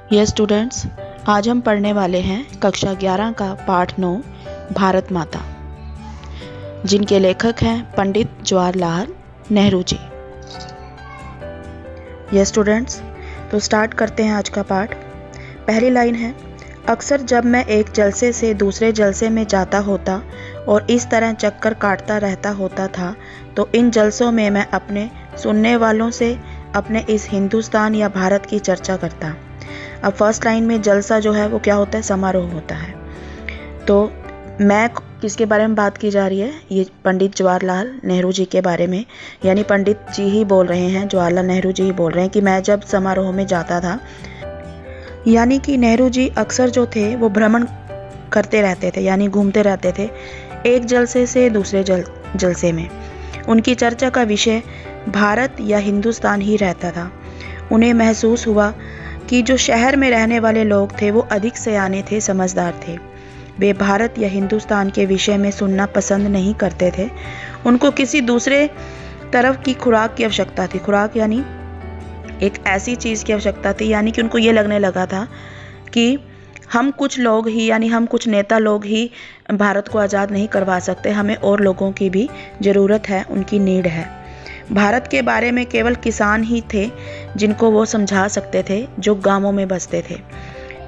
ये स्टूडेंट्स, आज हम पढ़ने वाले हैं कक्षा 11 का पाठ 9 भारत माता, जिनके लेखक हैं पंडित जवाहरलाल नेहरू जी। ये स्टूडेंट्स, तो स्टार्ट करते हैं आज का पाठ। पहली लाइन है, अक्सर जब मैं एक जलसे से दूसरे जलसे में जाता होता और इस तरह चक्कर काटता रहता होता था, तो इन जलसों में मैं अपने सुनने वालों से अपने इस हिंदुस्तान या भारत की चर्चा करता। अब फर्स्ट लाइन में जलसा जो है वो क्या होता है, समारोह होता है। तो मैं किसके बारे में बात की जा रही है, ये पंडित जवाहरलाल नेहरू जी के बारे में, यानी पंडित जी ही बोल रहे हैं, जवाहरलाल नेहरू जी ही बोल रहे हैं कि मैं जब समारोह में जाता था, यानी कि नेहरू जी अक्सर जो थे वो भ्रमण करते रहते थे, यानी घूमते रहते थे एक जलसे से दूसरे जलसे में। उनकी चर्चा का विषय भारत या हिंदुस्तान ही रहता था। उन्हें महसूस हुआ कि जो शहर में रहने वाले लोग थे वो अधिक सयाने थे, समझदार थे। वे भारत या हिंदुस्तान के विषय में सुनना पसंद नहीं करते थे। उनको किसी दूसरे तरफ की खुराक की आवश्यकता थी। खुराक यानी एक ऐसी चीज़ की आवश्यकता थी, यानी कि उनको ये लगने लगा था कि हम कुछ लोग ही, यानी हम कुछ नेता लोग ही भारत को आज़ाद नहीं करवा सकते, हमें और लोगों की भी ज़रूरत है, उनकी नीड है। भारत के बारे में केवल किसान ही थे जिनको वो समझा सकते थे, जो गांवों में बसते थे।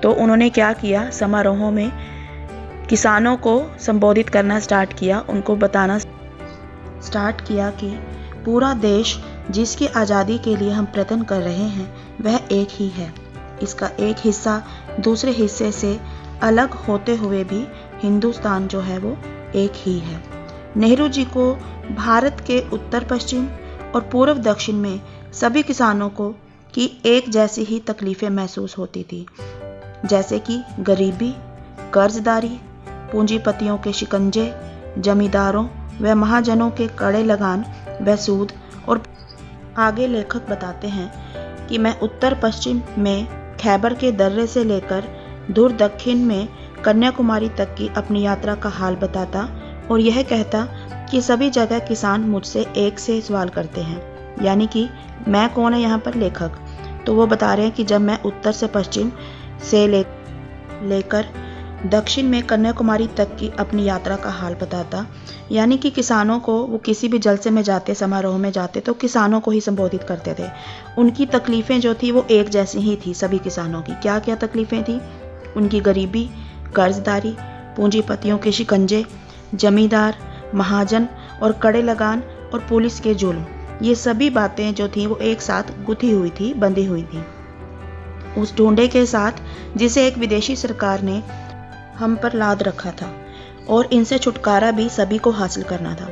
तो उन्होंने क्या किया, समारोहों में किसानों को संबोधित करना स्टार्ट किया, उनको बताना स्टार्ट किया कि पूरा देश जिसकी आज़ादी के लिए हम प्रयत्न कर रहे हैं वह एक ही है। इसका एक हिस्सा दूसरे हिस्से से अलग होते हुए भी हिंदुस्तान जो है वो एक ही है। नेहरू जी को भारत के उत्तर पश्चिम और पूर्व दक्षिण में सभी किसानों को की एक जैसी ही तकलीफ़ें महसूस होती थी, जैसे कि गरीबी, कर्जदारी, पूंजीपतियों के शिकंजे, जमींदारों व महाजनों के कड़े लगान व सूद। और आगे लेखक बताते हैं कि मैं उत्तर पश्चिम में खैबर के दर्रे से लेकर दूर दक्षिण में कन्याकुमारी तक की अपनी यात्रा का हाल बताता और यह कहता कि सभी जगह किसान मुझसे एक से सवाल करते हैं, यानी कि मैं कौन है यहाँ पर, लेखक। तो वो बता रहे हैं कि जब मैं उत्तर से पश्चिम से लेकर दक्षिण में कन्याकुमारी तक की अपनी यात्रा का हाल बताता, यानी कि किसानों को, वो किसी भी जलसे में जाते, समारोह में जाते तो किसानों को ही संबोधित करते थे। उनकी तकलीफ़ें जो थी वो एक जैसी ही थी सभी किसानों की। क्या क्या तकलीफ़ें थी, उनकी गरीबी, कर्जदारी, पूंजीपतियों के शिकंजे, जमींदार, महाजन और कड़े लगान और पुलिस के जुल्म, ये सभी बातें जो थी वो एक साथ गुथी हुई थी, बंधी हुई थी उस ढूंढे के साथ जिसे एक विदेशी सरकार ने हम पर लाद रखा था, और इनसे छुटकारा भी सभी को हासिल करना था।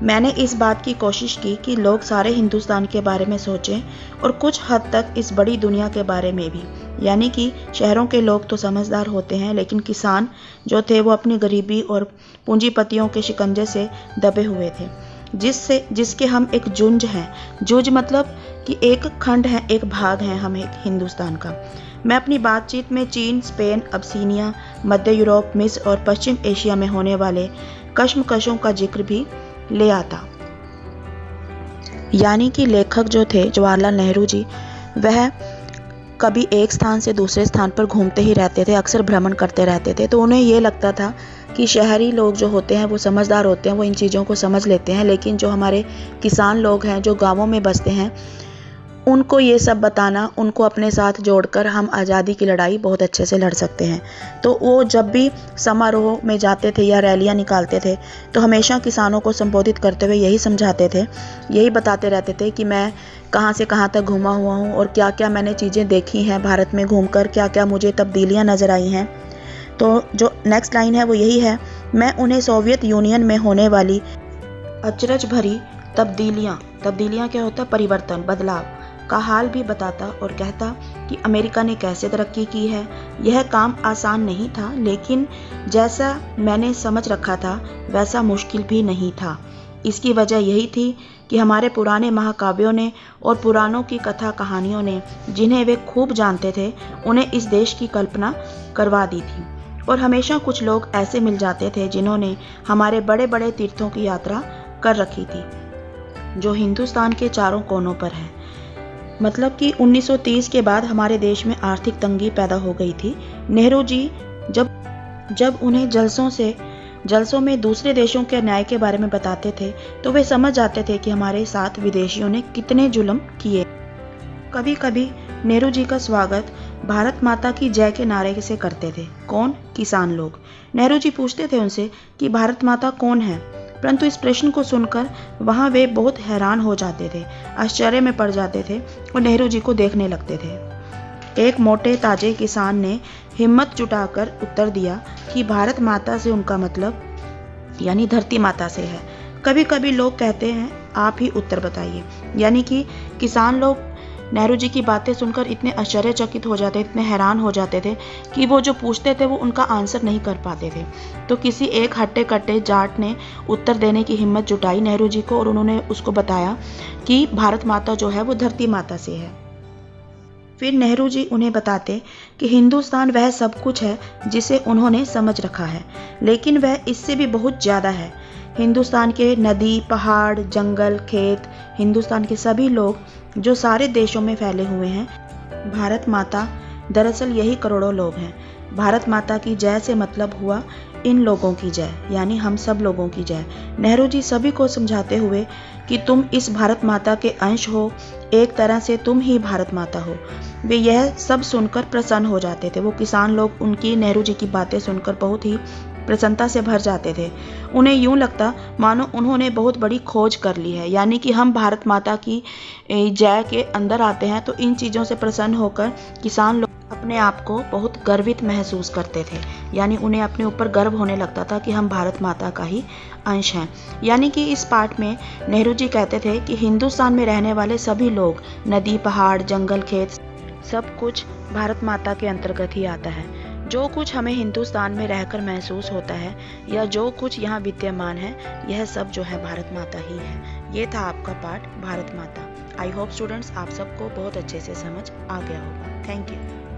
मैंने इस बात की कोशिश की कि लोग सारे हिंदुस्तान के बारे में सोचें और कुछ हद तक इस बड़ी दुनिया के बारे में भी, यानी कि शहरों के लोग तो समझदार होते हैं, लेकिन किसान जो थे वो अपनी गरीबी और पूंजीपतियों के शिकंजे से दबे हुए थे, जिसके हम एक जुंज हैं। जुंज मतलब कि एक खंड है, एक भाग है हम एक हिंदुस्तान का। मैं अपनी बातचीत में चीन, स्पेन, अबसीनिया, मध्य यूरोप, मिस्र और पश्चिम एशिया में होने वाले कश्मकशों का जिक्र भी ले आता। यानी कि लेखक जो थे जवाहरलाल नेहरू जी, वह कभी एक स्थान से दूसरे स्थान पर घूमते ही रहते थे, अक्सर भ्रमण करते रहते थे। तो उन्हें ये लगता था कि शहरी लोग जो होते हैं वो समझदार होते हैं, वो इन चीज़ों को समझ लेते हैं, लेकिन जो हमारे किसान लोग हैं, जो गांवों में बसते हैं, उनको ये सब बताना, उनको अपने साथ जोड़कर हम आज़ादी की लड़ाई बहुत अच्छे से लड़ सकते हैं। तो वो जब भी समारोह में जाते थे या रैलियां निकालते थे तो हमेशा किसानों को संबोधित करते हुए यही समझाते थे, यही बताते रहते थे कि मैं कहाँ से कहाँ तक घूमा हुआ हूँ और क्या क्या मैंने चीज़ें देखी हैं भारत में घूमकर, क्या क्या मुझे तब्दीलियाँ नज़र आई हैं। तो जो नेक्स्ट लाइन है वो यही है, मैं उन्हें सोवियत यूनियन में होने वाली अचरज भरी तब्दीलियाँ क्या होता है, परिवर्तन, बदलाव का हाल भी बताता और कहता कि अमेरिका ने कैसे तरक्की की है। यह काम आसान नहीं था, लेकिन जैसा मैंने समझ रखा था वैसा मुश्किल भी नहीं था। इसकी वजह यही थी कि हमारे पुराने महाकाव्यों ने और पुराणों की कथा कहानियों ने, जिन्हें वे खूब जानते थे, उन्हें इस देश की कल्पना करवा दी थी। और हमेशा कुछ लोग ऐसे मिल जाते थे जिन्होंने हमारे बड़े बड़े तीर्थों की यात्रा कर रखी थी, जो हिंदुस्तान के चारों कोनों पर है। मतलब कि 1930 के बाद हमारे देश में आर्थिक तंगी पैदा हो गई थी। नेहरू जी जब उन्हें जलसों में दूसरे देशों के न्याय के बारे में बताते थे तो वे समझ जाते थे कि हमारे साथ विदेशियों ने कितने जुल्म किए। कभी कभी नेहरू जी का स्वागत भारत माता की जय के नारे से करते थे। कौन? किसान लोग। नेहरू जी पूछते थे उनसे कि भारत माता कौन है, परंतु इस प्रश्न को सुनकर वहाँ वे बहुत हैरान हो जाते थे, आश्चर्य में पड़ जाते थे और नेहरू जी को देखने लगते थे। एक मोटे ताजे किसान ने हिम्मत जुटाकर उत्तर दिया कि भारत माता से उनका मतलब यानी धरती माता से है। कभी कभी लोग कहते हैं आप ही उत्तर बताइए, यानी कि किसान लोग नेहरू जी की बातें सुनकर इतने आश्चर्यचकित हो जाते, इतने हैरान हो जाते थे कि वो जो पूछते थे वो उनका आंसर नहीं कर पाते थे। तो किसी एक हट्टे कट्टे जाट ने उत्तर देने की हिम्मत जुटाई नेहरू जी को और उन्होंने उसको बताया कि भारत माता जो है वो धरती माता से है। फिर नेहरू जी उन्हें बताते कि हिंदुस्तान वह सब कुछ है जिसे उन्होंने समझ रखा है, लेकिन वह इससे भी बहुत ज़्यादा है। हिंदुस्तान के नदी, पहाड़, जंगल, खेत, हिंदुस्तान के सभी लोग जो सारे देशों में फैले हुए हैं, भारत माता दरअसल यही करोड़ों लोग हैं। भारत माता की जय से मतलब हुआ इन लोगों की जय, यानी हम सब लोगों की जय। नेहरू जी सभी को समझाते हुए कि तुम इस भारत माता के अंश हो, एक तरह से तुम ही भारत माता हो। वे यह सब सुनकर प्रसन्न हो जाते थे। वो किसान लोग उनकी नेहरू जी की बातें सुनकर बहुत ही प्रसन्नता से भर जाते थे। उन्हें यूं लगता मानो उन्होंने बहुत बड़ी खोज कर ली है, यानी कि हम भारत माता की जय के अंदर आते हैं। तो इन चीज़ों से प्रसन्न होकर किसान लोग अपने आप को बहुत गर्वित महसूस करते थे, यानी उन्हें अपने ऊपर गर्व होने लगता था कि हम भारत माता का ही अंश हैं। यानी कि इस पाठ में नेहरू जी कहते थे कि हिंदुस्तान में रहने वाले सभी लोग, नदी, पहाड़, जंगल, खेत, सब कुछ भारत माता के अंतर्गत ही आता है। जो कुछ हमें हिंदुस्तान में रहकर महसूस होता है या जो कुछ यहाँ विद्यमान है, यह सब जो है भारत माता ही है। ये था आपका पाठ भारत माता। आई होप स्टूडेंट्स आप सबको बहुत अच्छे से समझ आ गया होगा। Thank you.